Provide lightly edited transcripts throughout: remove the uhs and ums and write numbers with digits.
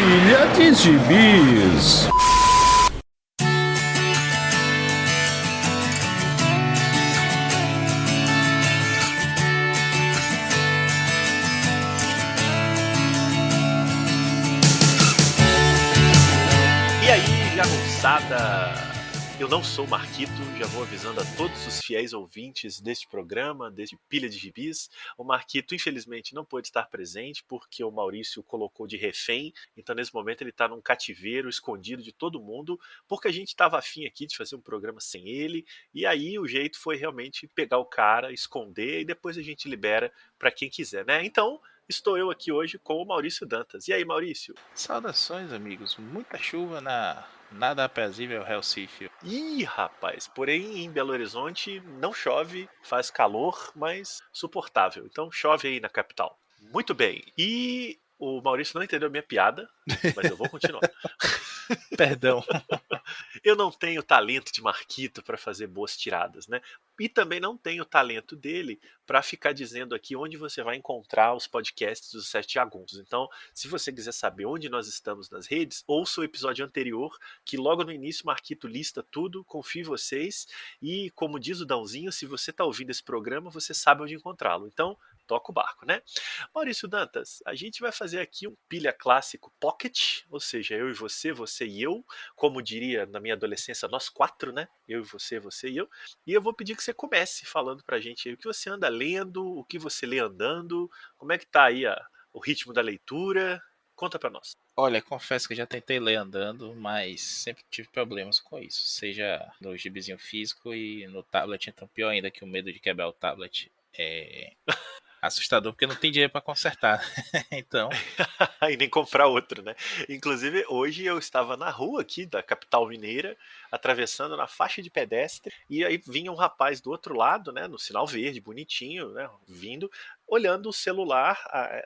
Pilha de Gibis. E aí, jagunçada? Eu não sou o Marquito, já vou avisando a todos os fiéis ouvintes deste programa, deste Pilha de Gibis. O Marquito, infelizmente, não pôde estar presente porque o Maurício o colocou de refém, então nesse momento ele está num cativeiro, escondido de todo mundo, porque a gente estava afim aqui de fazer um programa sem ele, e aí o jeito foi realmente pegar o cara, esconder, e depois a gente libera para quem quiser, né? Então, estou eu aqui hoje com o Maurício Dantas. E aí, Maurício? Saudações, amigos. Muita chuva na nada aprazível Recife. Ih, rapaz, porém em Belo Horizonte não chove, faz calor, mas suportável. Então chove aí na capital. Muito bem. E o Maurício não entendeu a minha piada, mas eu vou continuar. Perdão. Eu não tenho talento de Marquito para fazer boas tiradas, né? E também não tenho talento dele para ficar dizendo aqui onde você vai encontrar os podcasts dos Sete Jagunços. Então, se você quiser saber onde nós estamos nas redes, ouça o episódio anterior, que logo no início Marquito lista tudo, confio em vocês. E, como diz o Dãozinho, se você está ouvindo esse programa, você sabe onde encontrá-lo. Então, toca o barco, né? Maurício Dantas, a gente vai fazer aqui um pilha clássico pocket, ou seja, eu e você e eu, como diria na minha adolescência, nós quatro, né? Eu e você e eu. E eu vou pedir que você comece falando pra gente aí o que você anda lendo, o que você lê andando, como é que tá aí o ritmo da leitura. Conta pra nós. Olha, confesso que já tentei ler andando, mas sempre tive problemas com isso. Seja no gibizinho físico e no tablet, então pior ainda que o medo de quebrar o tablet é assustador, porque não tem dinheiro para consertar. Então, E nem comprar outro, né? Inclusive, hoje eu estava na rua aqui da capital mineira, atravessando na faixa de pedestre, e aí vinha um rapaz do outro lado, né, no sinal verde, bonitinho, né, vindo, olhando o celular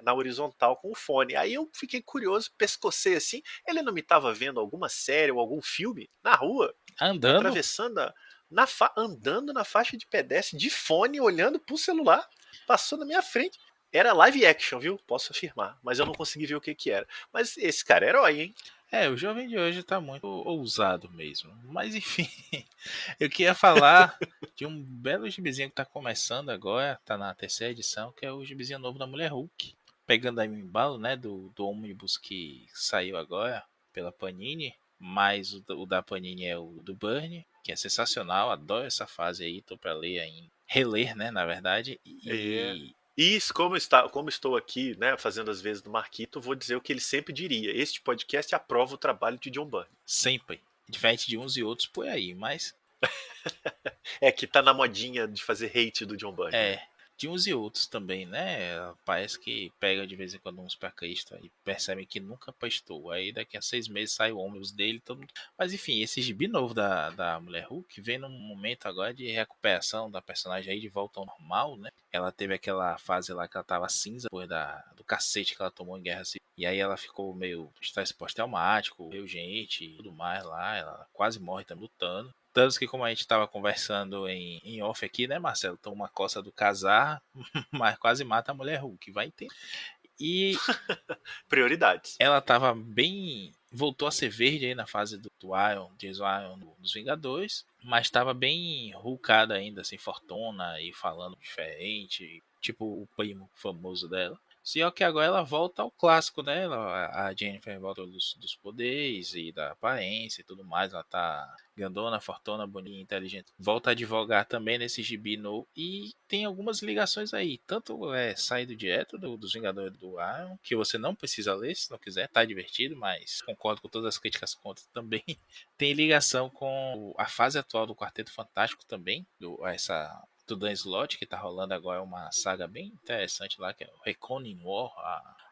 na horizontal com o fone. Aí eu fiquei curioso, pescocei assim, ele não me estava vendo alguma série ou algum filme na rua, andando, atravessando andando na faixa de pedestre de fone, olhando pro celular, passou na minha frente. Era live action, viu? Posso afirmar. Mas eu não consegui ver o que era. Mas esse cara é herói, hein? o jovem de hoje tá muito ousado mesmo. Mas enfim, eu queria falar de um belo gibizinho que tá começando agora, tá na terceira edição, que é o gibizinho novo da Mulher Hulk. Pegando aí o embalo, né, do ônibus que saiu agora pela Panini, mas o da Panini é o do Burnie, que é sensacional, adoro essa fase aí, tô pra ler ainda. Reler, né, na verdade, É. e E como estou aqui, né, fazendo as vezes do Marquito, vou dizer o que ele sempre diria. Este podcast aprova o trabalho de John Byrne. sempre, diferente de uns e outros por aí, mas É que tá na modinha de fazer hate do John Byrne, né? é, de uns e outros também, né? Parece que pega de vez em quando uns pra Cristo e percebem que nunca prestou. Aí daqui a 6 meses sai o ônibus dele, todo mundo. Mas enfim, esse gibi novo da Mulher Hulk vem num momento agora de recuperação da personagem aí de volta ao normal, né? Ela teve aquela fase lá que ela tava cinza depois do cacete que ela tomou em Guerra Civil. E aí ela ficou meio estresse pós-traumático, viu gente e tudo mais lá. Ela quase morre também lutando. Tanto que, como a gente estava conversando em off aqui, né, Marcelo? Toma uma coça do casar, mas quase mata a mulher Hulk, vai ter. E Prioridades. ela tava bem. Voltou a ser verde aí na fase do Iron, Jason Iron dos Vingadores, mas estava bem hulkada ainda, assim, fortuna e falando diferente, tipo o primo famoso dela. Só que agora ela volta ao clássico, né? A Jennifer volta dos poderes e da aparência e tudo mais. Ela tá grandona, fortuna, bonita, inteligente. Volta a advogar também nesse gibi novo. E tem algumas ligações aí. Tanto é saído direto dos Vingadores do Iron, que você não precisa ler se não quiser, tá divertido, mas concordo com todas as críticas contra também. Tem ligação com a fase atual do Quarteto Fantástico também, essa do Dan Slott, que tá rolando agora uma saga bem interessante lá, que é o Reckoning War,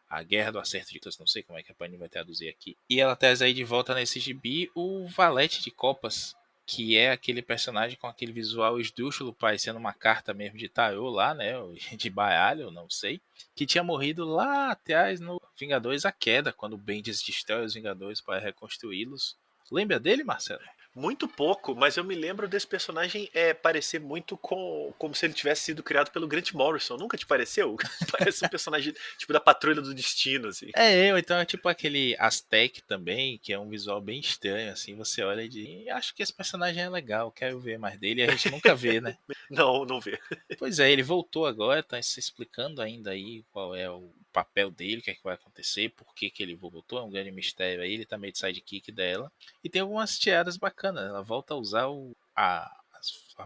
a Guerra do Acerto de Todos, não sei como é que a Panini vai traduzir aqui. E ela traz aí de volta nesse gibi o Valete de Copas, que é aquele personagem com aquele visual esdrúxulo, parecendo uma carta mesmo de tarô lá, né, de baralho, não sei, que tinha morrido lá atrás no Vingadores A Queda, quando o Bendis destrói os Vingadores para reconstruí-los. Lembra dele, Marcelo? Muito pouco, mas eu me lembro desse personagem parecer muito como se ele tivesse sido criado pelo Grant Morrison. Nunca te pareceu? Parece um personagem tipo da Patrulha do Destino, assim. Ou então é tipo aquele Aztec também, que é um visual bem estranho, assim, você olha e diz, acho que esse personagem é legal, quero ver mais dele, e a gente nunca vê, né? Não, não vê. Pois é, ele voltou agora, tá se explicando ainda aí qual é o papel dele, o que é que vai acontecer, por que que ele voltou, é um grande mistério aí, ele tá meio de sidekick dela. E tem algumas tiradas bacanas, ela volta a usar a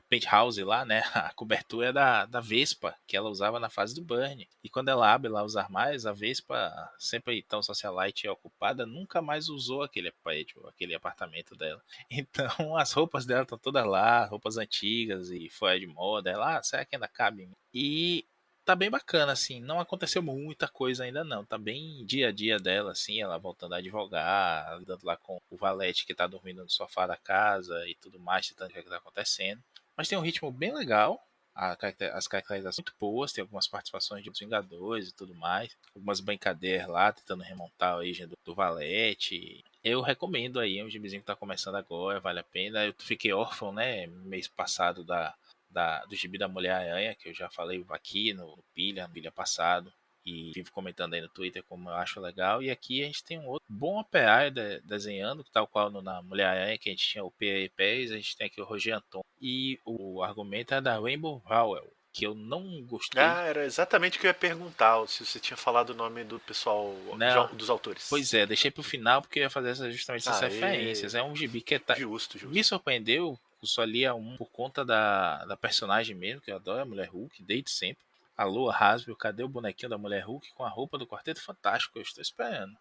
penthouse lá, né, a cobertura da Vespa, que ela usava na fase do Burn. E quando ela abre lá os armários, a Vespa, sempre tão socialite e ocupada, nunca mais usou aquele prédio, aquele apartamento dela. Então as roupas dela estão todas lá, roupas antigas e fora de moda. Ela, será que ainda cabe em mim? E tá bem bacana, assim. Não aconteceu muita coisa ainda não. Tá bem dia a dia dela, assim. Ela voltando a advogar, lidando lá com o valete que tá dormindo no sofá da casa e tudo mais, tentando ver o que tá acontecendo. Mas tem um ritmo bem legal. As caracterizações muito boas, tem algumas participações de Vingadores e tudo mais, algumas brincadeiras lá, tentando remontar a origem do Valete. Eu recomendo aí, é um gibizinho que tá começando agora, vale a pena. Eu fiquei órfão, né, mês passado do gibi da Mulher-Aranha, que eu já falei aqui no Pilha passado, e vivo comentando aí no Twitter como eu acho legal. E aqui a gente tem um outro bom operário desenhando, tal qual na Mulher-Aranha, que a gente tinha o P.A. Pérez, a gente tem aqui o Roger Anton. E o argumento é da Rainbow Rowell, que eu não gostei. Ah, era exatamente o que eu ia perguntar, se você tinha falado o nome do pessoal, Né? dos autores. Pois é, deixei pro final porque eu ia fazer justamente essas Aê, referências. É um gibi que justo, me justo. surpreendeu, eu só lia um por conta da personagem mesmo, que eu adoro a Mulher Hulk, desde sempre. Alô, Hasbro, cadê o bonequinho da Mulher Hulk com a roupa do Quarteto Fantástico? Eu estou esperando.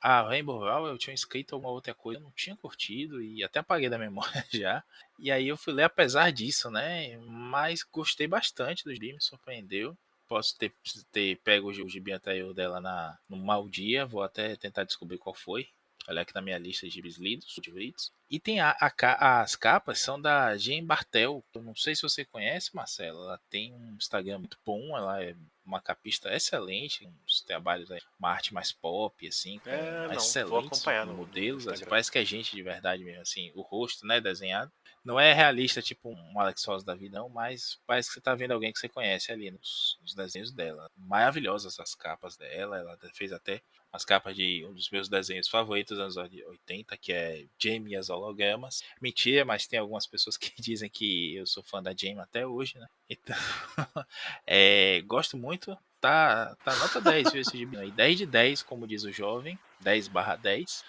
A Rainbow Rowell eu tinha escrito alguma outra coisa, eu não tinha curtido e até apaguei da memória já. E aí eu fui ler apesar disso, né? Mas gostei bastante do gibi, me surpreendeu. Posso ter pego o gibi anterior dela no mau dia, vou até tentar descobrir qual foi. Olha aqui na minha lista de gibis lidos. E tem as capas são da Jean Bartel. Eu não sei se você conhece, Marcelo. Ela tem um Instagram muito bom. Ela é uma capista excelente. Uns trabalhos aí, uma arte mais pop, assim, com Não, vou excelentes acompanhar no modelos. Assim, Instagram. parece que é gente de verdade mesmo, assim. O rosto, né, desenhado. Não é realista, tipo um Alex Ross da vida, não, mas parece que você tá vendo alguém que você conhece ali nos desenhos dela. Maravilhosas as capas dela. Ela fez até as capas de um dos meus desenhos favoritos dos anos 80, que é Jamie e as Hologramas. Mentira, mas tem algumas pessoas que dizem que eu sou fã da Jamie até hoje, né? Então, gosto muito. Tá nota 10, viu, esse gibi aí. 10 de 10, como diz o jovem. 10/10.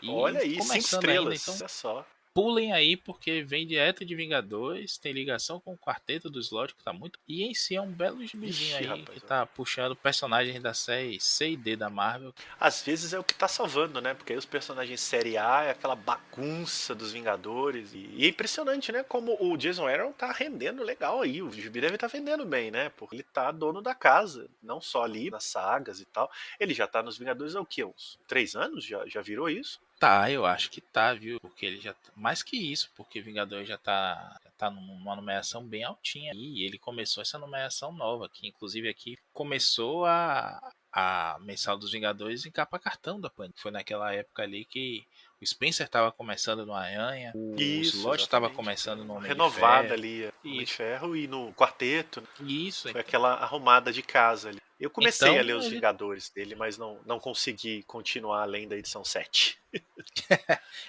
E Olha aí, 5 começando ainda, estrelas, então olha só. pulem aí, porque vem direto de Vingadores, tem ligação com o quarteto do Slot, que tá muito. E em si é um belo gibizinho Ixi, aí, que rapaz. tá puxando personagens da série C e D da Marvel. Às vezes é o que tá salvando, né? Porque aí os personagens série A é aquela bagunça dos Vingadores. E é impressionante, né? Como o Jason Aaron tá rendendo legal aí. O gibi deve estar vendendo bem, né? Porque ele tá dono da casa. Não só ali nas sagas e tal. Ele já tá nos Vingadores há o quê? Uns 3 anos? Já virou isso? Tá, eu acho que tá, viu? Porque ele já. Mais que isso, porque Vingador já tá numa numeração bem altinha. E ele começou essa numeração nova, que inclusive aqui começou a mensal dos Vingadores em capa cartão da Panini. Foi naquela época ali que o Spencer tava começando no Aranha, o Isso, Slott tava exatamente. começando no Uma Homem de renovada Ferro. ali, no Homem de Isso, Ferro e no Quarteto, né? isso, Foi então. aquela arrumada de casa ali. Eu comecei a ler Então, os Vingadores dele, mas não consegui continuar além da edição 7.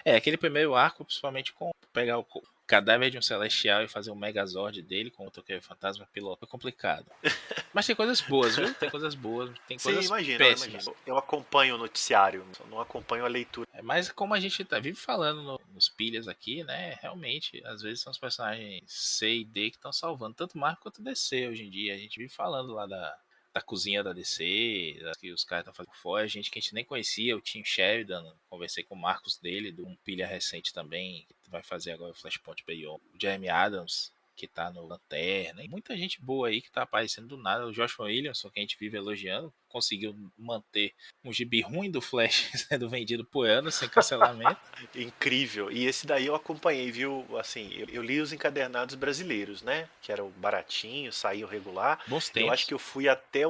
aquele primeiro arco, principalmente com pegar o cadáver de um Celestial e fazer um Megazord dele com o Toqueiro Fantasma piloto, foi complicado. Mas tem coisas boas, viu? Tem coisas boas, tem Sim, coisas imagino, eu péssimas. imagino. Eu acompanho o noticiário, só não acompanho a leitura. Mas como a gente vive falando nos pilhas aqui, né? Realmente, às vezes são os personagens C e D que estão salvando, tanto Marvel quanto DC hoje em dia. A gente vive falando lá da cozinha da DC, que os caras estão fazendo fora, gente que a gente nem conhecia, o Tim Sheridan, conversei com o Marcos dele, de um pilha recente também, que vai fazer agora o Flashpoint Beyond, o Jeremy Adams, que tá no Lanterna, e muita gente boa aí que tá aparecendo do nada, o Josh Williamson, que a gente vive elogiando, conseguiu manter um gibi ruim do Flash sendo vendido por ano, sem cancelamento. Incrível. E esse daí eu acompanhei, viu? Assim, eu li os encadernados brasileiros, né? Que eram baratinhos, saíam regular. Bons Eu acho tempos. que eu fui até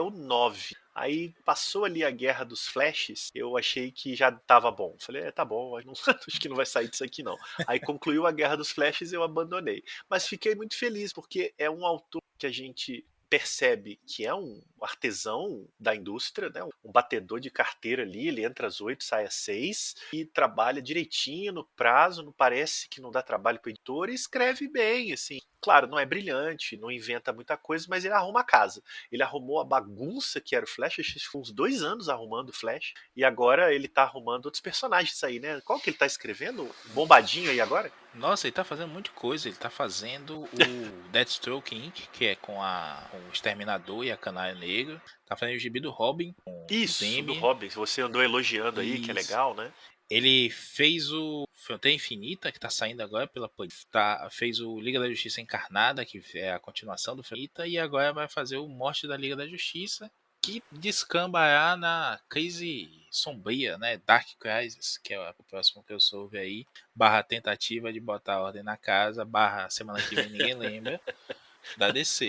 o 9. Aí passou ali a Guerra dos Flashes, eu achei que já tava bom. Falei, tá bom, mas não, acho que não vai sair disso aqui não. Aí concluiu a Guerra dos Flashes e eu abandonei. Mas fiquei muito feliz, porque é um autor que a gente percebe que é um artesão da indústria, né? Um batedor de carteira ali, ele entra às 8, sai às 6 e trabalha direitinho no prazo, não parece que não dá trabalho para o editor e escreve bem, assim. Claro, não é brilhante, não inventa muita coisa, mas ele arruma a casa. Ele arrumou a bagunça que era o Flash, acho que foi uns 2 anos arrumando o Flash, e agora ele tá arrumando outros personagens aí, né? Qual que ele tá escrevendo? Bombadinho aí agora? Nossa, ele tá fazendo muita coisa. Ele tá fazendo o Deathstroke Inc., que é com o Exterminador e a Canário Negro. Tá fazendo o gibi do Robin com o Isso, do Demi. Robin, você andou elogiando aí, que é Isso. legal, né? Ele fez o Fronteira Infinita, que tá saindo agora pela fez o Liga da Justiça Encarnada, que é a continuação do Infinita, e agora vai fazer o Morte da Liga da Justiça, que descambará na crise sombria, né? Dark Crisis, que é o próximo que eu soube aí, barra tentativa de botar ordem na casa, barra semana que vem ninguém lembra, da DC.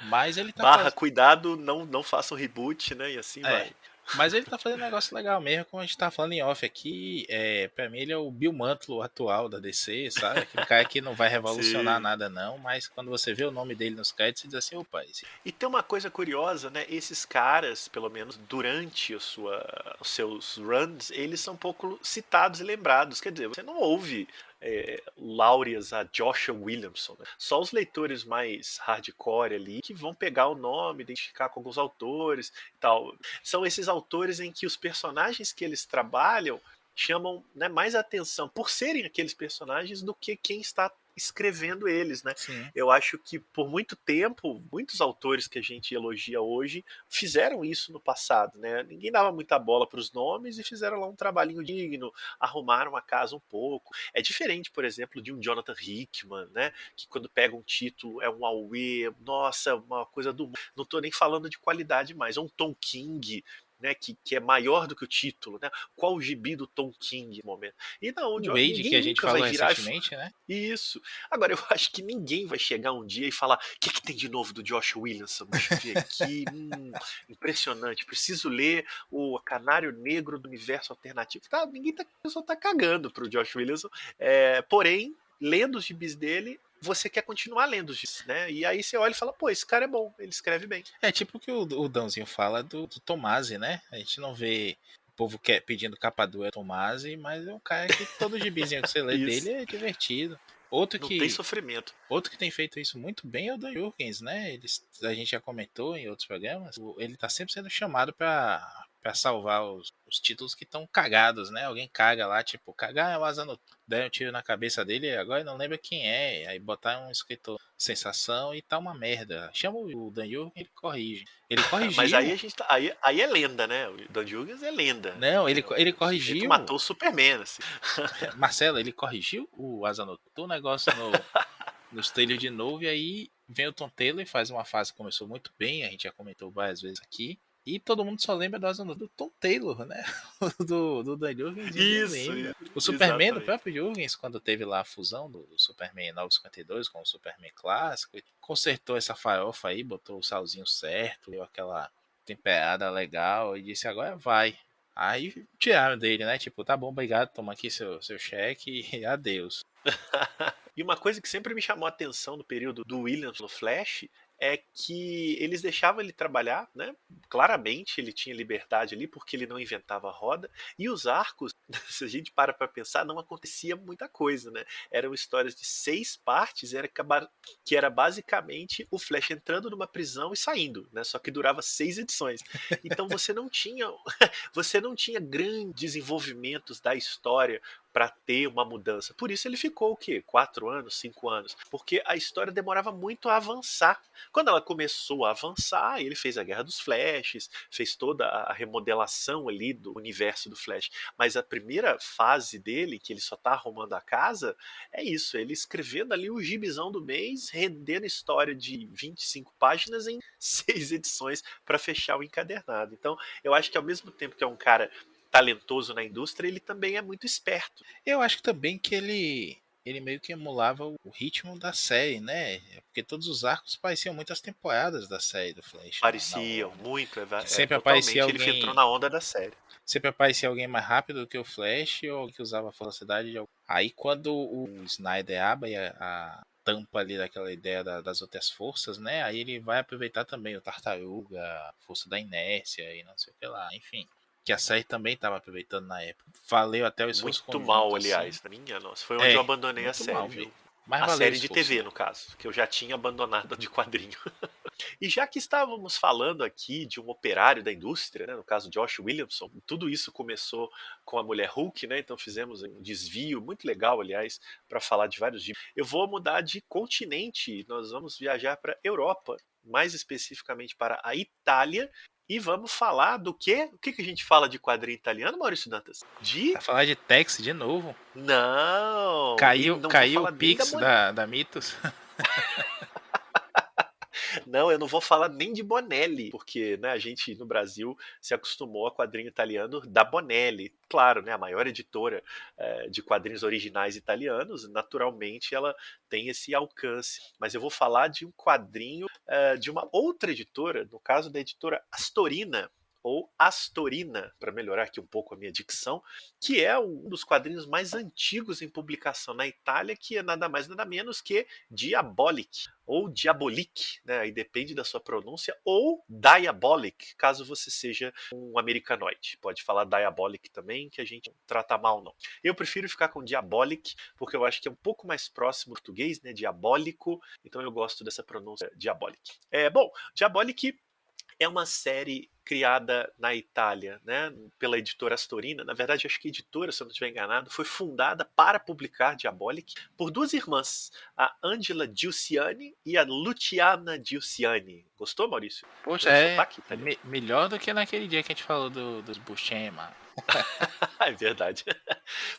Mas ele tá Barra, fazendo. cuidado, não faça um reboot, né? E assim É. vai. Mas ele tá fazendo um negócio legal mesmo, como a gente tá falando em off aqui. Pra mim, ele é o Bill Mantlo atual da DC, sabe? Aquele cara que não vai revolucionar Sim. nada, não, mas quando você vê o nome dele nos créditos, você diz assim: opa, esse. E tem uma coisa curiosa, né? Esses caras, pelo menos durante os seus runs, eles são pouco citados e lembrados. Quer dizer, você não ouve láureas a Joshua Williamson, né? Só os leitores mais hardcore ali que vão pegar o nome, identificar com alguns autores e tal. São esses autores em que os personagens que eles trabalham chamam, né, mais atenção por serem aqueles personagens do que quem está escrevendo eles, né? Sim. Eu acho que por muito tempo, muitos autores que a gente elogia hoje fizeram isso no passado, né? Ninguém dava muita bola para os nomes e fizeram lá um trabalhinho digno, arrumaram a casa um pouco. É diferente, por exemplo, de um Jonathan Hickman, né? Que quando pega um título é um auê, nossa, uma coisa do. Não estou nem falando de qualidade mais, é um Tom King. Né, que é maior do que o título, né? Qual o gibi do Tom King no momento? E não, O Wade, que ninguém a gente nunca vai falou virar recentemente, né? isso. Agora, eu acho que ninguém vai chegar um dia e falar: o que tem de novo do Josh Williamson? Deixa eu ver aqui. Impressionante. Preciso ler o Canário Negro do Universo Alternativo. Tá, a pessoa tá cagando pro Josh Williamson. Porém, lendo os gibis dele, você quer continuar lendo os gibis, né? E aí você olha e fala: pô, esse cara é bom, ele escreve bem. É tipo o que o Dãozinho fala do Tomasi, né? A gente não vê o povo pedindo capa dura Tomasi, mas é um cara que todo gibizinho que você lê dele Isso. é divertido. Outro Não tem que sofrimento. Outro que tem feito isso muito bem é o Dan Jurgens, né? A gente já comentou em outros programas. Ele tá sempre sendo chamado pra salvar os títulos que estão cagados, né? Alguém caga lá, tipo, cagar é o Asa Noturna. Deram um tiro na cabeça dele, agora não lembra quem é. Aí botaram um escritor sensação e tá uma merda. Chama o Dan Jurgens, ele corrige. Ele Mas aí corrigiu. a gente tá. Aí é lenda, né? O Dan Jurgens é lenda. Não, ele O sujeito corrigiu. matou o Superman, assim. Marcelo, ele corrigiu o Asa Noturna, o negócio nos trailers de novo, e aí vem o Tom Taylor e faz uma fase que começou muito bem, a gente já comentou várias vezes aqui, e todo mundo só lembra do Tom Taylor, né? do Dan Jurgens, ninguém Isso, lembra. O Superman, do exatamente. próprio Jurgens, quando teve lá a fusão do Superman 952 com o Superman clássico, consertou essa farofa aí, botou o salzinho certo, deu aquela temperada legal, e disse, agora vai. Aí tiraram dele, né? Tipo, tá bom, obrigado, toma aqui seu cheque e adeus. E uma coisa que sempre me chamou a atenção no período do Williams no Flash é que eles deixavam ele trabalhar, né? Claramente ele tinha liberdade ali porque ele não inventava a roda. E os arcos, se a gente para pensar, não acontecia muita coisa, né? Eram histórias de 6 partes, que era basicamente o Flash entrando numa prisão e saindo, né? Só que durava 6 edições. Então você não tinha grandes desenvolvimentos da história para ter uma mudança. Por isso ele ficou o quê? 4 anos, 5 anos? Porque a história demorava muito a avançar. Quando ela começou a avançar, ele fez a Guerra dos Flashes, fez toda a remodelação ali do universo do Flash. Mas a primeira fase dele, que ele só tá arrumando a casa, é isso, ele escrevendo ali o gibizão do mês, rendendo história de 25 páginas em 6 edições para fechar o encadernado. Então, eu acho que ao mesmo tempo que é um cara talentoso na indústria, ele também é muito esperto. Eu acho também que ele meio que emulava o ritmo da série, né? Porque todos os arcos pareciam muitas temporadas da série do Flash na Pareciam Warner. muito, Que sempre aparecia totalmente. Ele entrou alguém, na onda da série. sempre aparecia alguém mais rápido do que o Flash ou que usava a velocidade de algum. Aí quando o Snyder abre a tampa ali daquela ideia das outras forças, né? Aí ele vai aproveitar também o Tartaruga, a força da inércia e não sei o que lá, enfim. Que a série também estava aproveitando na época. Valeu até o esforço Muito mal, conjunto, assim. aliás. Minha nossa, foi onde eu É, abandonei a muito série, mal viu? mesmo. Mas A valeu o série de esforço, TV, né? no caso, que eu já tinha abandonado de quadrinho. E já que estávamos falando aqui de um operário da indústria, né, no caso Josh Williamson, tudo isso começou com a Mulher Hulk, né? Então fizemos um desvio muito legal, aliás, para falar de vários gibis. Eu vou mudar de continente, nós vamos viajar para Europa, mais especificamente para a Itália, e vamos falar do quê? O que que a gente fala de quadrinho italiano, Maurício Dantas? De Pra falar de Tex de novo. não, e não vou Caiu o falar nem da Pix Bonelli. da Mitos. Não, eu não vou falar nem de Bonelli, porque né, a gente no Brasil se acostumou a quadrinho italiano da Bonelli. Claro, né, a maior editora de quadrinhos originais italianos, naturalmente ela tem esse alcance. Mas eu vou falar de um quadrinho de uma outra editora, no caso da editora Astorina, ou Astorina, para melhorar aqui um pouco a minha dicção, que é um dos quadrinhos mais antigos em publicação na Itália, que é nada mais nada menos que Diabolic, ou Diabolique, né? Aí depende da sua pronúncia, ou Diabolic, caso você seja um americanoide. Pode falar Diabolic também, que a gente não trata mal, não. Eu prefiro ficar com Diabolic, porque eu acho que é um pouco mais próximo do português, né? Diabólico, então eu gosto dessa pronúncia Diabolic. Bom, Diabolic é uma série criada na Itália, né, pela editora Astorina. Na verdade, acho que a editora, se eu não estiver enganado, foi fundada para publicar Diabolic por duas irmãs, a Angela Giussiani e a Luciana Giussiani. Gostou, Maurício? Poxa, Meu é sotaque italiano. melhor do que naquele dia que a gente falou dos Buscema. É verdade.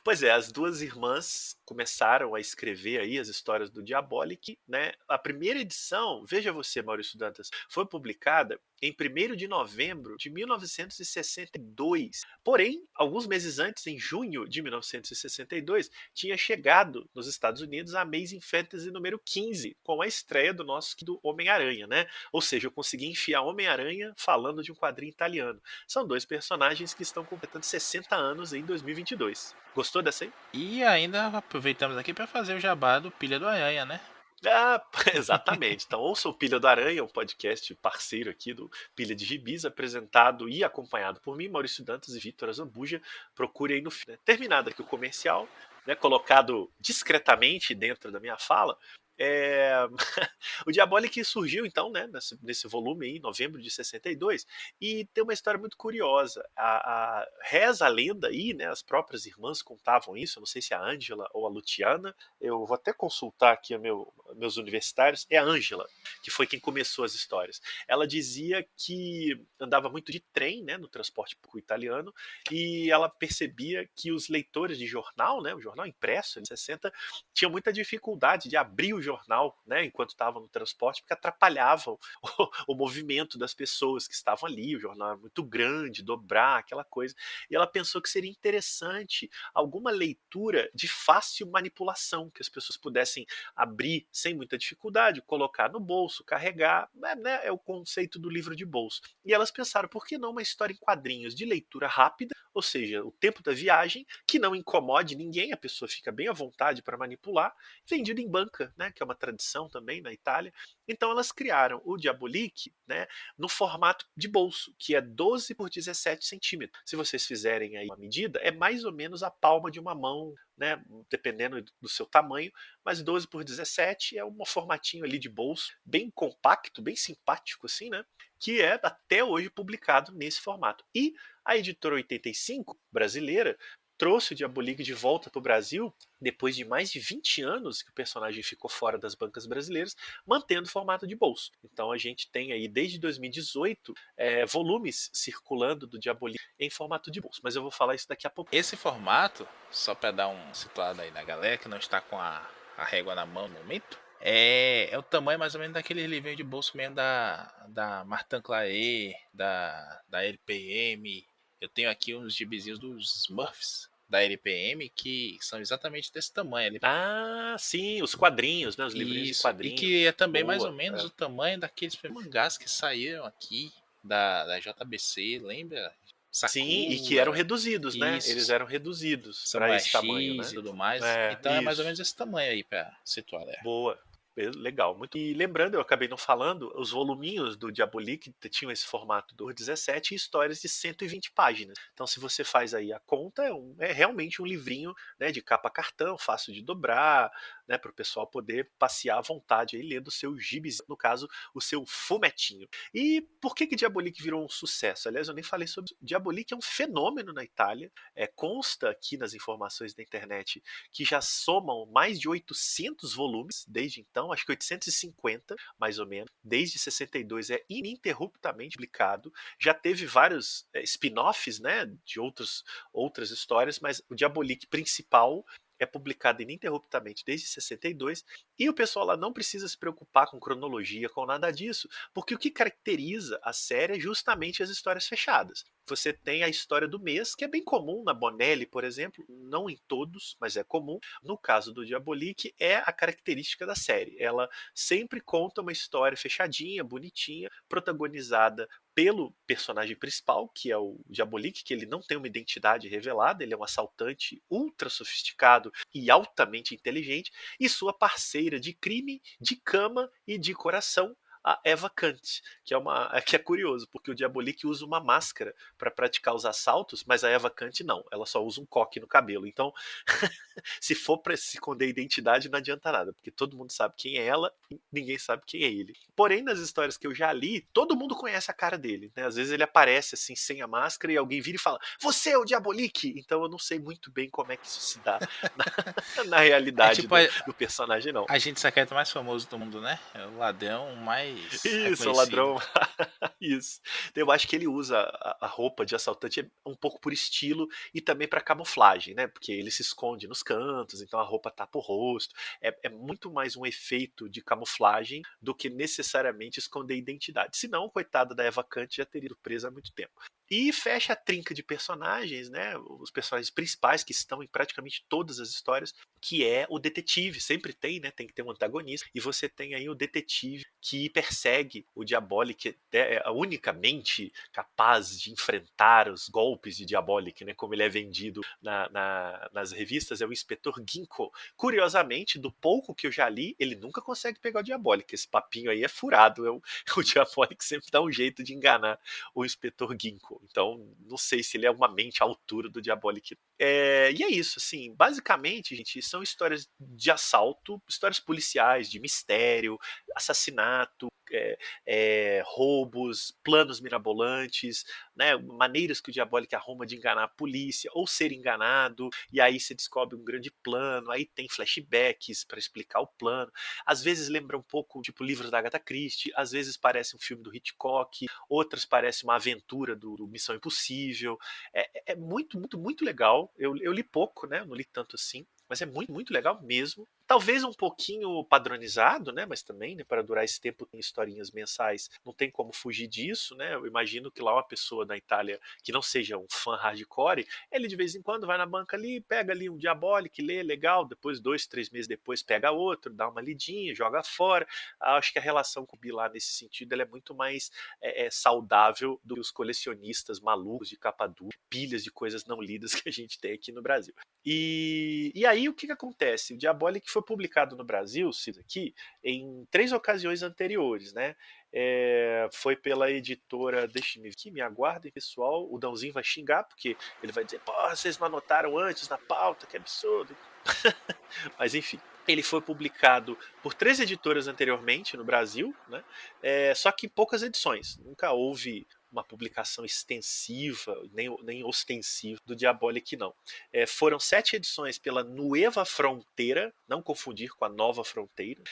Pois é, as duas irmãs começaram a escrever aí as histórias do Diabolic, né? A primeira edição, veja você, Maurício Dantas, foi publicada em 1º de novembro de 1962. Porém, alguns meses antes, em junho de 1962, tinha chegado nos Estados Unidos a Amazing Fantasy número 15, com a estreia do nosso do Homem-Aranha, né? Ou seja, eu consegui enfiar Homem-Aranha falando de um quadrinho italiano. São dois personagens que estão completando 60 anos em 2022. Gostou dessa aí? E ainda aproveitamos aqui para fazer o jabá do Pilha do Aranha, né? Ah, exatamente. Então, ouça o Pilha do Aranha, um podcast parceiro aqui do Pilha de Gibis, apresentado e acompanhado por mim, Maurício Dantas e Vitor Azambuja. Procure aí no fim. Né? Terminado aqui o comercial, né, colocado discretamente dentro da minha fala, o Diabolic surgiu então, né, nesse volume aí, em novembro de 62, e tem uma história muito curiosa. Reza a lenda aí, né, as próprias irmãs contavam isso, eu não sei se é a Ângela ou a Luciana, eu vou até consultar aqui meus universitários, é a Ângela, que foi quem começou as histórias. Ela dizia que andava muito de trem, né, no transporte público italiano, e ela percebia que os leitores de jornal, né, o jornal impresso, em 60, tinham muita dificuldade de abrir o jornal, né, enquanto estavam no transporte, porque atrapalhavam o movimento das pessoas que estavam ali, o jornal era muito grande, dobrar, aquela coisa. E ela pensou que seria interessante alguma leitura de fácil manipulação, que as pessoas pudessem abrir sem muita dificuldade, colocar no bolso, carregar, né, é o conceito do livro de bolso. E elas pensaram, por que não uma história em quadrinhos de leitura rápida, ou seja, o tempo da viagem, que não incomode ninguém, a pessoa fica bem à vontade para manipular, vendido em banca, né, que é uma tradição também na Itália. Então elas criaram o Diabolique, né, no formato de bolso, que é 12 por 17 centímetros. Se vocês fizerem aí uma medida, é mais ou menos a palma de uma mão, né, dependendo do seu tamanho, mas 12 por 17 é um formatinho ali de bolso, bem compacto, bem simpático assim, né, que é até hoje publicado nesse formato. E a editora 85, brasileira, trouxe o Diabolik de volta para o Brasil depois de mais de 20 anos que o personagem ficou fora das bancas brasileiras, mantendo o formato de bolso. Então a gente tem aí desde 2018 volumes circulando do Diabolik em formato de bolso, mas eu vou falar isso daqui a pouco. Esse formato, só para dar um situado aí na galera que não está com a régua na mão no momento, é o tamanho mais ou menos daquele livrinho de bolso mesmo da Martin Claret, da LPM. Eu tenho aqui uns gibizinhos dos Smurfs da LPM que são exatamente desse tamanho. Ah, sim, os quadrinhos, né? Os livrinhos de Isso, e quadrinhos. que é também mais ou Boa. menos o tamanho daqueles mangás que saíram aqui da JBC, lembra? Sim, e que eram Sakura, reduzidos, né? Eles isso, eram reduzidos para Samurai esse X tamanho, né? e tudo mais. É, Então é mais ou isso. menos esse tamanho aí pra situar, né? Boa. Legal. Muito. E lembrando, eu acabei não falando, os voluminhos do Diabolik tinham esse formato do 17 e histórias de 120 páginas. Então, se você faz aí a conta, é realmente um livrinho, né, de capa cartão, fácil de dobrar, né, para o pessoal poder passear à vontade aí lendo o seu gibizinho, no caso, o seu fumetinho. E por que Diabolik virou um sucesso? Aliás, eu nem falei sobre isso. Diabolik é um fenômeno na Itália. Consta aqui nas informações da internet que já somam mais de 800 volumes desde então, acho que 850 mais ou menos. Desde 62 é ininterruptamente publicado. Já teve vários spin-offs, né, de outras histórias, mas o Diabolik principal é publicado ininterruptamente desde 62 e o pessoal lá não precisa se preocupar com cronologia, com nada disso, porque o que caracteriza a série é justamente as histórias fechadas. Você tem a história do mês, que é bem comum na Bonelli, por exemplo, não em todos, mas é comum. No caso do Diabolik, é a característica da série. Ela sempre conta uma história fechadinha, bonitinha, protagonizada pelo personagem principal, que é o Diabolik, que ele não tem uma identidade revelada, ele é um assaltante ultra sofisticado e altamente inteligente, e sua parceira de crime, de cama e de coração, a Eva Kant, que é curioso, porque o Diabolik usa uma máscara para praticar os assaltos, mas a Eva Kant não, ela só usa um coque no cabelo. Então, se for para se esconder a identidade, não adianta nada, porque todo mundo sabe quem é ela e ninguém sabe quem é ele. Porém, nas histórias que eu já li, todo mundo conhece a cara dele, né? Às vezes ele aparece assim sem a máscara e alguém vira e fala: "Você é o Diabolik?" Então eu não sei muito bem como é que isso se dá na É realidade tipo do personagem, não. agente secreto mais famoso do mundo, né? É o ladrão mais Isso, o reconhecido. ladrão. Isso. Eu acho que ele usa a roupa de assaltante um pouco por estilo e também para camuflagem, né? Porque ele se esconde nos cantos, então a roupa tapa o rosto. É muito mais um efeito de camuflagem do que necessariamente esconder a identidade. Senão, coitada da Eva Kant já teria ido presa há muito tempo. E fecha a trinca de personagens, né? Os personagens principais que estão em praticamente todas as histórias, que é o detetive. Sempre tem, né? Tem que ter um antagonista. E você tem aí o detetive que persegue o Diabolik, que é unicamente capaz de enfrentar os golpes de Diabolik, né? Como ele é vendido nas revistas, é o Inspetor Ginkgo. Curiosamente, do pouco que eu já li, ele nunca consegue pegar o Diabolik. Esse papinho aí é furado. O Diabolik sempre dá um jeito de enganar o Inspetor Ginkgo. Então, não sei se ele é uma mente à altura do Diabolik. E é isso, assim, basicamente, gente, são histórias de assalto, histórias policiais, de mistério, assassinato, roubos, planos mirabolantes, né, maneiras que o Diabolik arruma de enganar a polícia ou ser enganado, e aí você descobre um grande plano, aí tem flashbacks para explicar o plano. Às vezes lembra um pouco, tipo, livros da Agatha Christie, às vezes parece um filme do Hitchcock, outras parece uma aventura do Missão Impossível. É muito, muito, muito legal. Eu li pouco, né? Eu não li tanto assim, mas é muito, muito legal mesmo. Talvez um pouquinho padronizado, né? Mas também, né, para durar esse tempo em historinhas mensais, não tem como fugir disso, né? Eu imagino que lá uma pessoa da Itália que não seja um fã hardcore, ele de vez em quando vai na banca ali, pega ali um Diabolik, lê, legal, depois 2, 3 meses depois pega outro, dá uma lidinha, joga fora. Acho que a relação com o Bilar nesse sentido ela é muito mais saudável do que os colecionistas malucos de capa dura, pilhas de coisas não lidas que a gente tem aqui no Brasil. E aí o que acontece? O Diabolik foi publicado no Brasil, Cid, aqui, em 3 ocasiões anteriores, né? Foi pela editora, deixa-me aqui, me aguardem, pessoal. O Dãozinho vai xingar, porque ele vai dizer: "Pô, vocês não anotaram antes na pauta, que absurdo." Mas enfim, ele foi publicado por 3 editoras anteriormente no Brasil, né? Só que poucas edições. Nunca houve uma publicação extensiva, nem ostensiva do Diabolik, não. Foram 7 edições pela Nueva Fronteira, não confundir com a Nova Fronteira,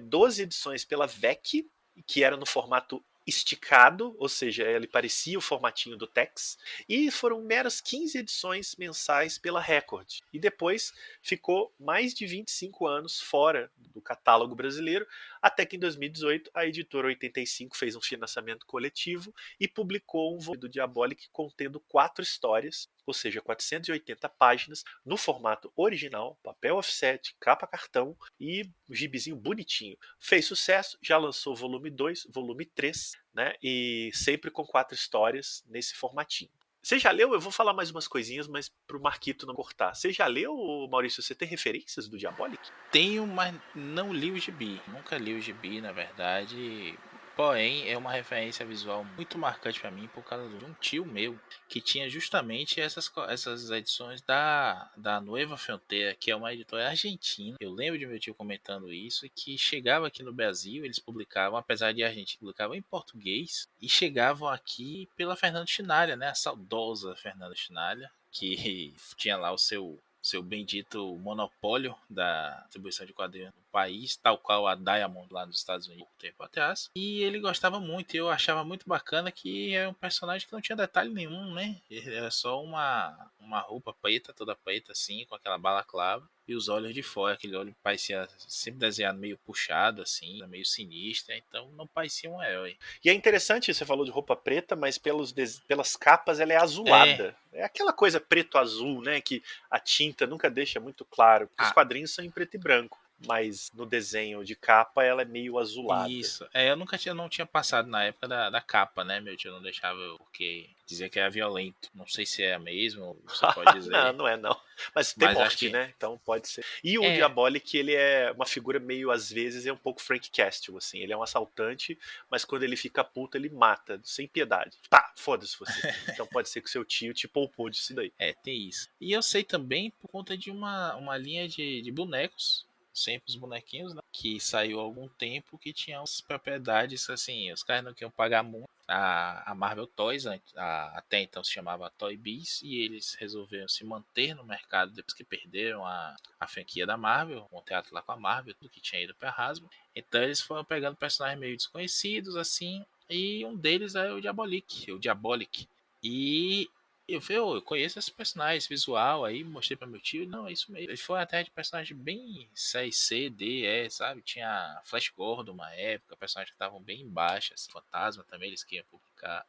12 edições pela VEC, que era no formato esticado, ou seja, ele parecia o formatinho do Tex, e foram meras 15 edições mensais pela Record. E depois ficou mais de 25 anos fora do catálogo brasileiro, até que em 2018 a editora 85 fez um financiamento coletivo e publicou um volume do Diabolik contendo 4 histórias, ou seja, 480 páginas, no formato original, papel offset, capa cartão e um gibizinho bonitinho. Fez sucesso, já lançou volume 2, volume 3, né? E sempre com 4 histórias nesse formatinho. Você já leu? Eu vou falar mais umas coisinhas, mas pro Marquito não cortar. Você já leu, Maurício? Você tem referências do Diabolik? Tenho, mas não li o gibi. Nunca li o gibi, na verdade. Porém, é uma referência visual muito marcante para mim por causa de um tio meu que tinha justamente essas edições da Nueva Fronteira, que é uma editora argentina. Eu lembro de meu tio comentando isso, e que chegava aqui no Brasil, eles publicavam, apesar de a gente publicavam em português, e chegavam aqui pela Fernanda Chinalha, né? A saudosa Fernanda Chinalha, que tinha lá o seu bendito monopólio da distribuição de quadrinhos no país, tal qual a Diamond lá nos Estados Unidos, pouco tempo atrás. E ele gostava muito, e eu achava muito bacana que é um personagem que não tinha detalhe nenhum, né? Ele era só uma roupa preta, toda preta assim, com aquela balaclava. E os olhos de fora, aquele olho parecia sempre desenhado meio puxado, assim, meio sinistro, então não parecia um herói. E é interessante, você falou de roupa preta, mas pelas capas ela é É, azulada. É aquela coisa preto-azul, né? Que a tinta nunca deixa muito claro, porque os a, quadrinhos são em preto e branco. Mas no desenho de capa ela é meio azulada. Isso. Eu não tinha passado na época da capa, né? Meu tio não deixava eu, porque dizia que era violento. Não sei se é mesmo, você pode Não, dizer. não é não. Mas tem Mas acho morte, que né? Então pode ser. E o é. Diabolik, ele é uma figura meio, às vezes, é um pouco Frank Castle, assim. Ele é um assaltante, mas quando ele fica puto, ele mata, sem piedade. Pá, foda-se você. Então pode ser que o seu tio te poupou disso daí. Tem isso. E eu sei também por conta de uma linha de bonecos, sempre os bonequinhos, né? Que saiu há algum tempo, que tinha umas propriedades assim, os caras não queriam pagar muito. A Marvel Toys, até então se chamava Toy Biz, e eles resolveram se manter no mercado depois que perderam a franquia da Marvel, o contrato lá com a Marvel, tudo que tinha ido para Hasbro. Então eles foram pegando personagens meio desconhecidos, assim, e um deles é o Diabolic. E eu falei, eu conheço esse personagem, esse visual, aí mostrei pra meu tio, não, é isso mesmo. Ele foi até de personagem bem série C, D, sabe? Tinha Flash Gordon uma época, personagens que estavam bem baixas, assim, Fantasma também, eles queriam publicar,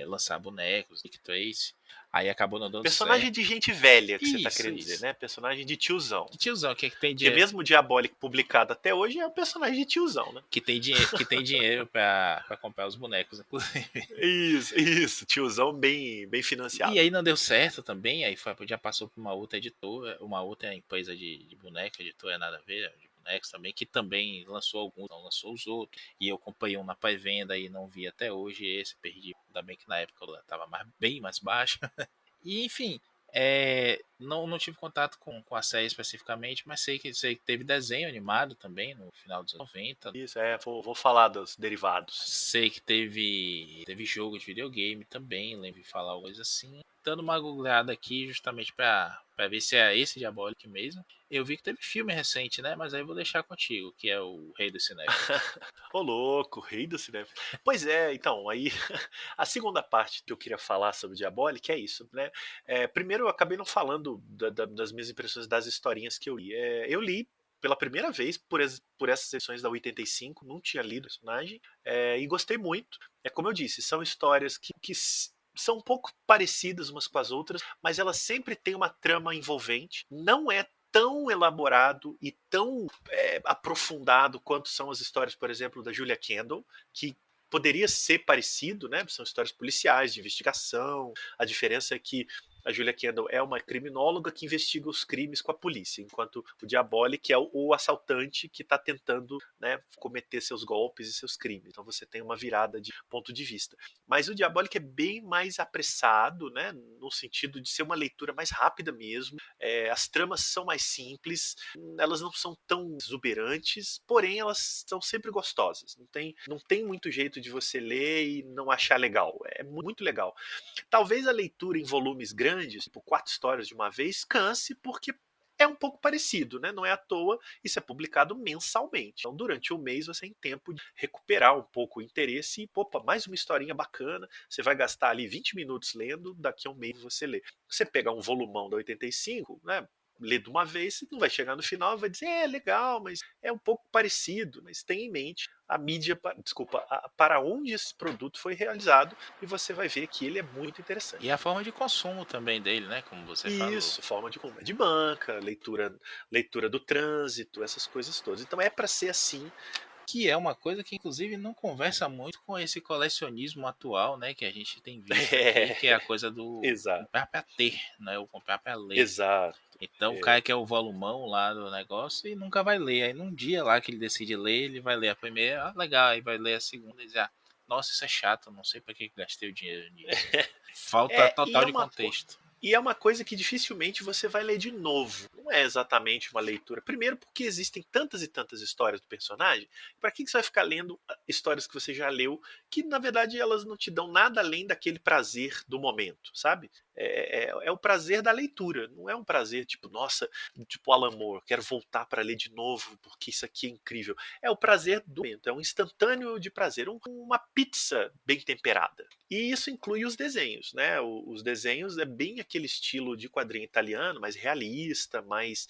lançar bonecos, Nick Trace, aí acabou não dando Personagem certo. de gente velha, que você tá Isso, querendo dizer, isso. né? Personagem de tiozão. Que tiozão, que tem Porque dinheiro, mesmo o Diabolic publicado até hoje é um personagem de tiozão, né? que tem dinheiro pra comprar os bonecos, inclusive. Isso, tiozão bem E financiado. aí não deu certo também, aí já passou por uma outra editora, uma outra empresa de boneca, editora nada a ver, de bonecos também, que também lançou alguns, não lançou os outros. E eu comprei um na pré-venda e não vi até hoje esse, perdi. Ainda bem que na época eu tava bem mais baixo. E enfim, não tive contato com a série especificamente, mas sei que teve desenho animado também no final dos anos 90. Isso, vou falar dos derivados. Sei que teve jogo de videogame também, lembro de falar alguma coisa assim. Dando uma googleada aqui justamente pra ver se é esse Diabolic mesmo. Eu vi que teve filme recente, né? Mas aí eu vou deixar contigo, que é o rei do cinema. Ô louco, rei do cinema. Pois é, então, aí a segunda parte que eu queria falar sobre Diabolic é isso, né? Primeiro eu acabei não falando das minhas impressões das historinhas que eu li. Eu li pela primeira vez por essas edições da 85, não tinha lido o personagem, e gostei muito. É como eu disse, são histórias que são um pouco parecidas umas com as outras, mas elas sempre têm uma trama envolvente. Não é tão elaborado e tão aprofundado quanto são as histórias, por exemplo, da Julia Kendall, que poderia ser parecido, né? São histórias policiais, de investigação. A diferença é que A Julia Kendall é uma criminóloga que investiga os crimes com a polícia, enquanto o Diabolik é o assaltante que está tentando, né, cometer seus golpes e seus crimes. Então você tem uma virada de ponto de vista. Mas o Diabolik é bem mais apressado, né, no sentido de ser uma leitura mais rápida mesmo. As tramas são mais simples, elas não são tão exuberantes, porém elas são sempre gostosas. Não tem muito jeito de você ler e não achar legal. É muito legal. Talvez a leitura em volumes grandes, tipo 4 histórias de uma vez, canse, porque é um pouco parecido, né? Não é à toa, isso é publicado mensalmente. Então, durante o mês, você tem tempo de recuperar um pouco o interesse e, opa, mais uma historinha bacana. Você vai gastar ali 20 minutos lendo, daqui a um mês você lê. Você pegar um volumão da 85, né? Lê de uma vez, você não vai chegar no final e vai dizer, legal, mas é um pouco parecido, mas tenha em mente a mídia, desculpa, para onde esse produto foi realizado, e você vai ver que ele é muito interessante. E a forma de consumo também dele, né? Como você falou. Isso, forma de banca, leitura do trânsito, essas coisas todas. Então é para ser assim. Que é uma coisa que, inclusive, não conversa muito com esse colecionismo atual, né? Que a gente tem visto aqui, que é a coisa do Exato, comprar pra ter, né? O comprar pra ler. exato. Então o cara quer o volumão lá do negócio e nunca vai ler. Aí num dia lá que ele decide ler, ele vai ler a primeira, legal, aí vai ler a segunda e diz, nossa, isso é chato, não sei pra que gastei o dinheiro nisso. Falta E total de contexto. E é uma coisa que dificilmente você vai ler de novo. Não é exatamente uma leitura. Primeiro, porque existem tantas e tantas histórias do personagem. Para que você vai ficar lendo histórias que você já leu, que na verdade elas não te dão nada além daquele prazer do momento, sabe? É o prazer da leitura. Não é um prazer tipo, nossa, tipo Alan Moore, quero voltar para ler de novo porque isso aqui é incrível. É o prazer do momento. É um instantâneo de prazer. Uma pizza bem temperada. E isso inclui os desenhos, né? Os desenhos é bem aquele estilo de quadrinho italiano, mais realista, mais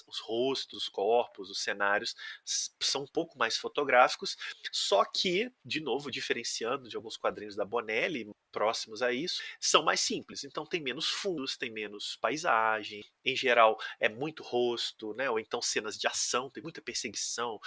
os rostos, os corpos, os cenários são um pouco mais fotográficos, só que, de novo, diferenciando de alguns quadrinhos da Bonelli, próximos a isso, são mais simples. Então tem menos fundos, tem menos paisagem, em geral é muito rosto, né? Ou então cenas de ação, tem muita perseguição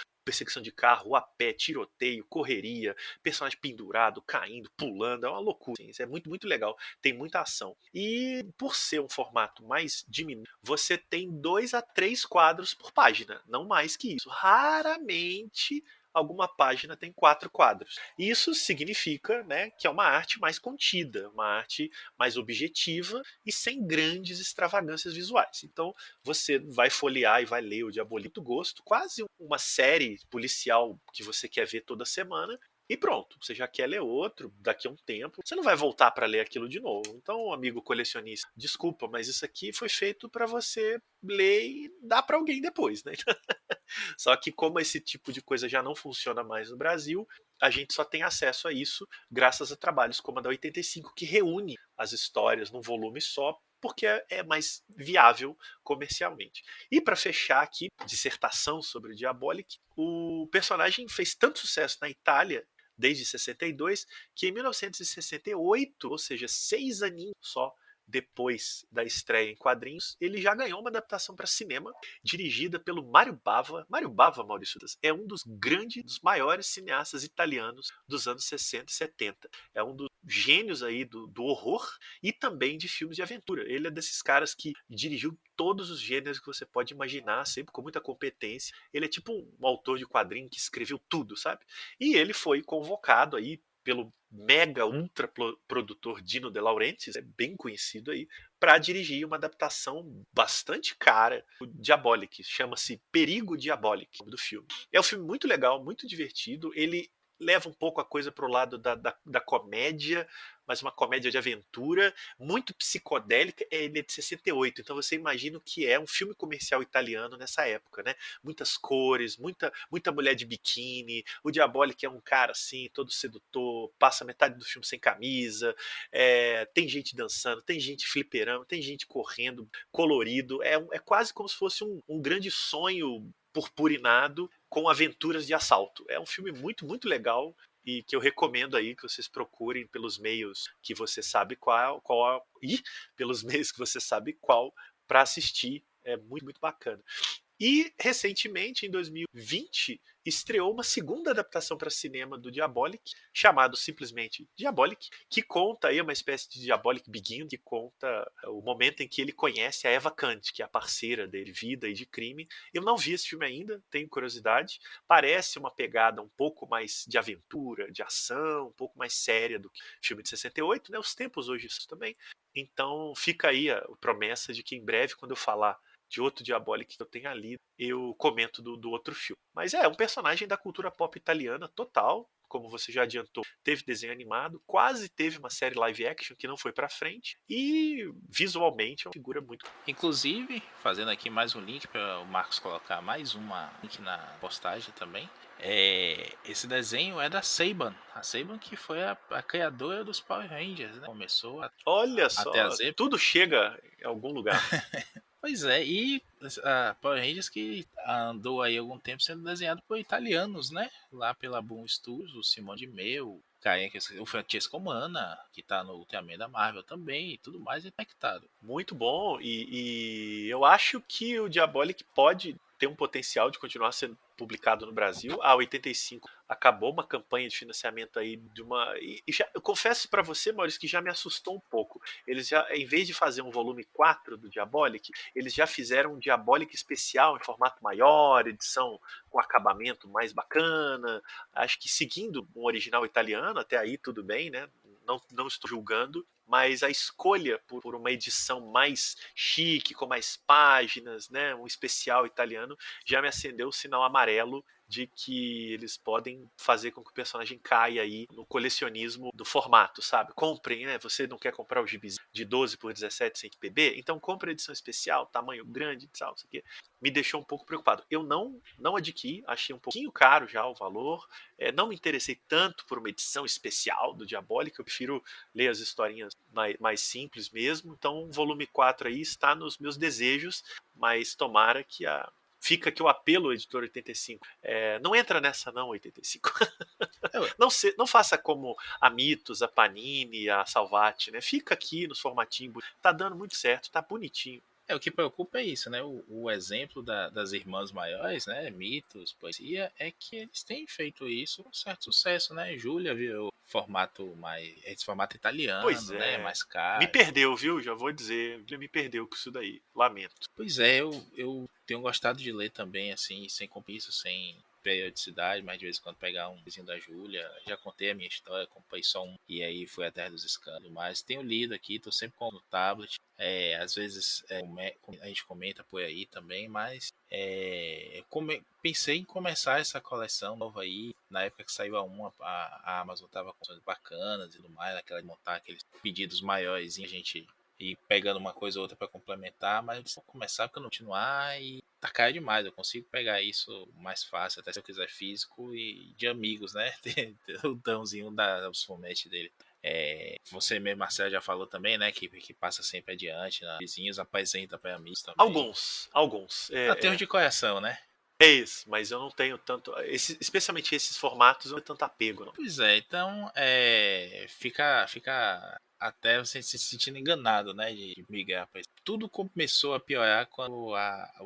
de carro, a pé, tiroteio, correria, personagem pendurado, caindo, pulando, é uma loucura. Assim, isso é muito, muito legal. Tem muita ação. E por ser um formato mais diminuto, você tem 2 a 3 quadros por página, não mais que isso. Raramente alguma página tem 4 quadros. Isso significa, né, que é uma arte mais contida, uma arte mais objetiva e sem grandes extravagâncias visuais. Então você vai folhear e vai ler o Diabolito Gosto, quase uma série policial que você quer ver toda semana, e pronto, você já quer ler outro daqui a um tempo, você não vai voltar para ler aquilo de novo. Então, amigo colecionista, desculpa, mas isso aqui foi feito para você ler e dar para alguém depois, né? Só que como esse tipo de coisa já não funciona mais no Brasil, a gente só tem acesso a isso graças a trabalhos como a da 85, que reúne as histórias num volume só, porque é mais viável comercialmente. E para fechar aqui, dissertação sobre o Diabolik, o personagem fez tanto sucesso na Itália desde 62 que em 1968, ou seja, 6 aninhos só depois da estreia em quadrinhos, ele já ganhou uma adaptação para cinema dirigida pelo Mario Bava. Mario Bava, Maurício, é um dos grandes, dos maiores cineastas italianos dos anos 60 e 70. É um dos gênios aí do horror e também de filmes de aventura. Ele é desses caras que dirigiu todos os gêneros que você pode imaginar, sempre com muita competência. Ele é tipo um autor de quadrinho que escreveu tudo, sabe? E ele foi convocado aí pelo mega ultra produtor Dino De Laurentiis, é bem conhecido aí, para dirigir uma adaptação bastante cara, o Diabolik, chama-se Perigo Diabolik, o nome do filme. É um filme muito legal, muito divertido, ele leva um pouco a coisa para o lado da comédia, mas uma comédia de aventura, muito psicodélica. Ele é de 68, então você imagina o que é um filme comercial italiano nessa época, né? Muitas cores, muita mulher de biquíni, o Diabolik é um cara assim, todo sedutor, passa metade do filme sem camisa, tem gente dançando, tem gente fliperando, tem gente correndo, colorido, é quase como se fosse um grande sonho purpurinado com aventuras de assalto. É um filme muito, muito legal e que eu recomendo aí que vocês procurem pelos meios que você sabe pelos meios que você sabe qual para assistir. É muito, muito bacana. E, recentemente, em 2020, estreou uma segunda adaptação para cinema do Diabolic, chamado simplesmente Diabolic, que conta aí uma espécie de Diabolic Begin, que conta o momento em que ele conhece a Eva Kant, que é a parceira dele, vida e de crime. Eu não vi esse filme ainda, tenho curiosidade. Parece uma pegada um pouco mais de aventura, de ação, um pouco mais séria do que o filme de 68, né? Os tempos hoje isso também. Então fica aí a promessa de que em breve, quando eu falar de outro Diabolic que eu tenha lido, eu comento do outro filme. Mas é um personagem da cultura pop italiana total, como você já adiantou, teve desenho animado, quase teve uma série live action que não foi pra frente, e visualmente é uma figura muito... Inclusive, fazendo aqui mais um link para o Marcos colocar mais uma link na postagem também. Esse desenho é da Saban. A Saban que foi a criadora dos Power Rangers, né? Começou Olha até a só, Z. tudo chega em algum lugar. Pois é, e a Power Rangers que andou aí algum tempo sendo desenhado por italianos, né? Lá pela Boom Studios, o Simone de Meu, o Francesco Mana, que tá no Ultraman da Marvel também, e tudo mais infectado. Muito bom, e eu acho que o Diabolic pode ter um potencial de continuar sendo publicado no Brasil. A 85 acabou uma campanha de financiamento aí de uma... eu confesso para você, Maurício, que já me assustou um pouco. Eles já, em vez de fazer um volume 4 do Diabolic, eles já fizeram um Diabolic especial em formato maior, edição com acabamento mais bacana. Acho que seguindo um original italiano, até aí tudo bem, né? Não estou julgando, mas a escolha por uma edição mais chique, com mais páginas, né, um especial italiano, já me acendeu o sinal amarelo de que eles podem fazer com que o personagem caia aí no colecionismo do formato, sabe? Comprem, né? Você não quer comprar o gibi de 12 por 17 sem PB? Então compre a edição especial, tamanho grande, tal, isso aqui. Me deixou um pouco preocupado. Eu não adquiri, achei um pouquinho caro já o valor. Não me interessei tanto por uma edição especial do Diabolic, eu prefiro ler as historinhas mais simples mesmo. Então, o volume 4 aí está nos meus desejos, mas tomara que fica aqui o apelo, editor 85. Não entra nessa não, 85. Não faça como a Mitos, a Panini, a Salvati, né? Fica aqui nos formatinhos. Tá dando muito certo, tá bonitinho. O que preocupa é isso, né? O exemplo das irmãs maiores, né? Mitos, poesia, é que eles têm feito isso com certo sucesso, né? Júlia virou esse formato Pois italiano, né? é. Mais Me caro. perdeu, viu? Já vou dizer. Me perdeu com isso daí. Lamento. Pois é, eu tenho gostado de ler também, assim, sem compromisso, sem periodicidade, mas de vez em quando pegar um vizinho da Júlia. Já contei a minha história, comprei só um e aí fui atrás dos escândalos. Mas tenho lido aqui, tô sempre com o tablet. Às vezes a gente comenta por aí também, mas pensei em começar essa coleção nova aí. Na época que saiu a Amazon tava com coisas bacanas e tudo mais, aquela de montar aqueles pedidos maiores e a gente ir pegando uma coisa ou outra para complementar, mas eu disse, vou começar para continuar e tá caro demais. Eu consigo pegar isso mais fácil, até se eu quiser físico e de amigos, né? O Dãozinho os fometes dele. Você mesmo, Marcelo, já falou também, né? Que passa sempre adiante, né? Vizinhos apresenta para amigos também. Alguns. Até de coração, né? É isso, mas eu não tenho tanto. Especialmente esses formatos, eu não tenho tanto apego, não. Pois é, então fica até você se sentindo enganado, né? De migrar pra isso. Tudo começou a piorar quando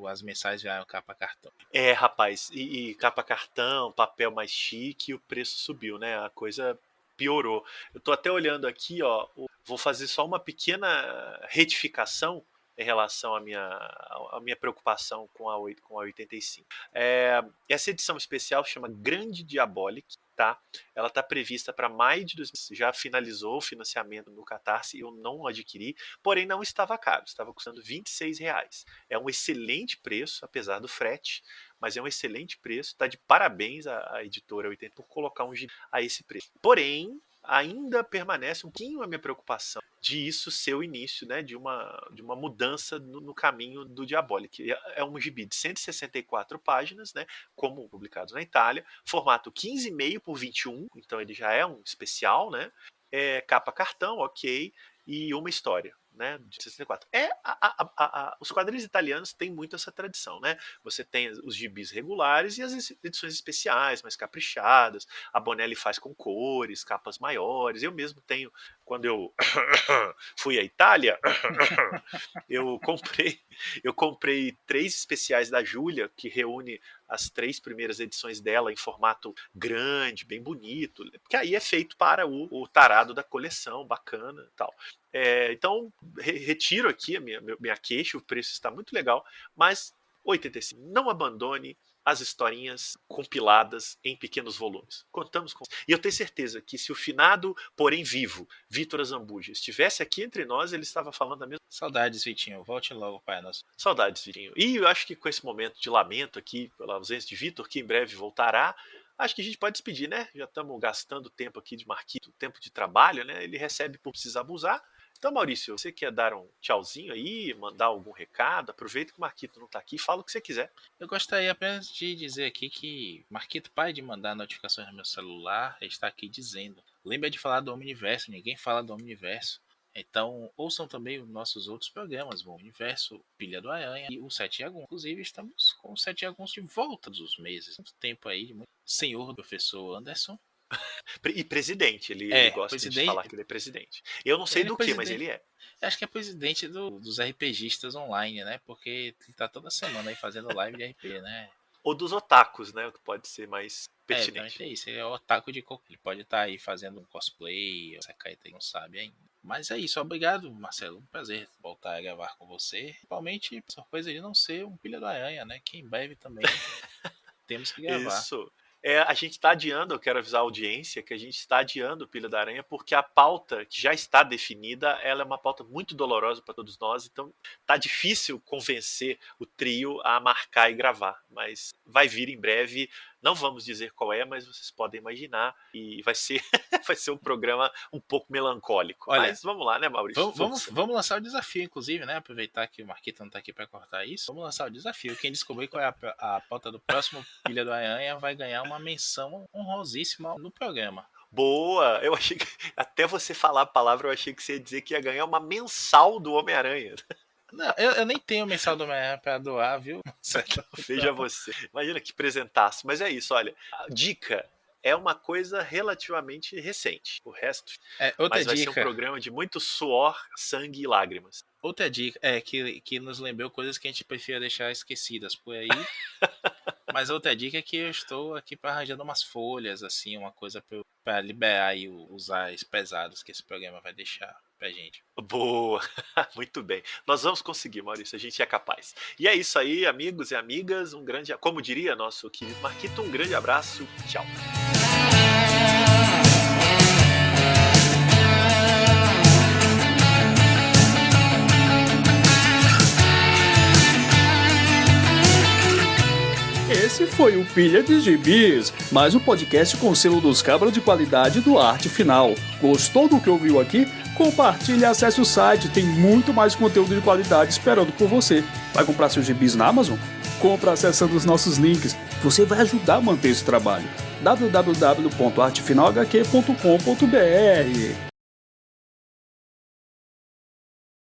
as mensagens vieram capa cartão. Rapaz, e capa cartão, papel mais chique, e o preço subiu, né? A coisa piorou. Eu tô até olhando aqui, ó. Vou fazer só uma pequena retificação em relação à minha preocupação com a 85. Essa edição especial chama Grande Diabolic, tá? Ela está prevista para maio de 2020. Já finalizou o financiamento no Catarse, eu não adquiri, porém não estava caro, estava custando R$ 26. É um excelente preço, apesar do frete, mas é um excelente preço. Tá de parabéns a editora 80 por colocar um gibi a esse preço. Porém, ainda permanece um pouquinho a minha preocupação de isso ser o início, né, de uma mudança no caminho do Diabolic. É um gibi de 164 páginas, né, como publicado na Itália, formato 15,5 por 21, então ele já é um especial, né, capa cartão, ok, e uma história, né, de 64. Os quadrinhos italianos têm muito essa tradição, né? Você tem os gibis regulares e as edições especiais, mais caprichadas. A Bonelli faz com cores, capas maiores. Eu mesmo tenho quando eu fui à Itália, eu comprei 3 especiais da Júlia, que reúne as 3 primeiras edições dela em formato grande, bem bonito, porque aí é feito para o tarado da coleção, bacana e tal. Então, retiro aqui a minha queixa, o preço está muito legal, mas 85, não abandone as historinhas compiladas em pequenos volumes. Contamos com... E eu tenho certeza que se o finado, porém vivo, Vitor Azambuja, estivesse aqui entre nós, ele estava falando a mesma... Saudades, Vitinho. Volte logo, Pai Nosso. Saudades, Vitinho. E eu acho que com esse momento de lamento aqui, pela ausência de Vitor, que em breve voltará, acho que a gente pode despedir, né? Já estamos gastando tempo aqui de Marquito, tempo de trabalho, né? Ele recebe por precisar abusar. Então, Maurício, você quer dar um tchauzinho aí, mandar algum recado? Aproveita que o Marquito não está aqui, fala o que você quiser. Eu gostaria apenas de dizer aqui que Marquito, pai de mandar notificações no meu celular, está aqui dizendo: lembra de falar do Omniverso, ninguém fala do Omniverso. Então, ouçam também os nossos outros programas, o Universo, Pilha do Aranha e o Sete Aguns. Inclusive, estamos com o Sete Aguns de volta dos meses. Muito tempo aí, senhor professor Anderson. E presidente, ele gosta de falar que ele é presidente. Eu não sei do que, mas ele é. Eu acho que é presidente dos RPGistas online, né? Porque ele tá toda semana aí fazendo live de RPG, né? Ou dos otakus, né? O que pode ser mais pertinente. Também é isso. Ele é otaku de cosplay. Ele pode estar aí fazendo um cosplay, essa caeta aí não sabe ainda. Mas é isso. Obrigado, Marcelo. Um prazer voltar a gravar com você. Principalmente por coisa de não ser um Pilha do Aranha, né? Que em breve também temos que gravar. Isso. A gente está adiando, eu quero avisar a audiência que a gente está adiando o Pilha da Aranha porque a pauta que já está definida, ela é uma pauta muito dolorosa para todos nós, então tá difícil convencer o trio a marcar e gravar, mas vai vir em breve, não vamos dizer qual é, mas vocês podem imaginar, e vai ser um programa um pouco melancólico. Olha, mas vamos lá, né, Maurício? Vamos lançar o desafio, inclusive, né? Aproveitar que o Marquito não tá aqui para cortar isso. Vamos lançar o desafio. Quem descobrir qual é a pauta do próximo Pilha do Aranha vai ganhar uma menção honrosíssima no programa. Boa! Eu achei que, até você falar a palavra, eu achei que você ia dizer que ia ganhar uma mensal do Homem-Aranha. Não, eu nem tenho mensal do Homem-Aranha pra doar, viu? Veja você. Imagina que presentaço. Mas é isso, olha. A dica é uma coisa relativamente recente. O resto outra vai dica. ser um programa de muito suor, sangue e lágrimas. Outra dica que nos lembrou coisas que a gente prefere deixar esquecidas por aí. Mas outra dica é que eu estou aqui arranjando umas folhas, assim, uma coisa para liberar aí os ares pesados que esse programa vai deixar pra gente. Boa! Muito bem. Nós vamos conseguir, Maurício, a gente é capaz. E é isso aí, amigos e amigas. Como diria nosso querido Marquito, um grande abraço. Tchau. Esse foi o Pilha de Gibis, mais um podcast com selo dos cabras de qualidade do Arte Final. Gostou do que ouviu aqui? Compartilhe e acesse o site, tem muito mais conteúdo de qualidade esperando por você. Vai comprar seus gibis na Amazon? Compra acessando os nossos links. Você vai ajudar a manter esse trabalho. www.artefinalhq.com.br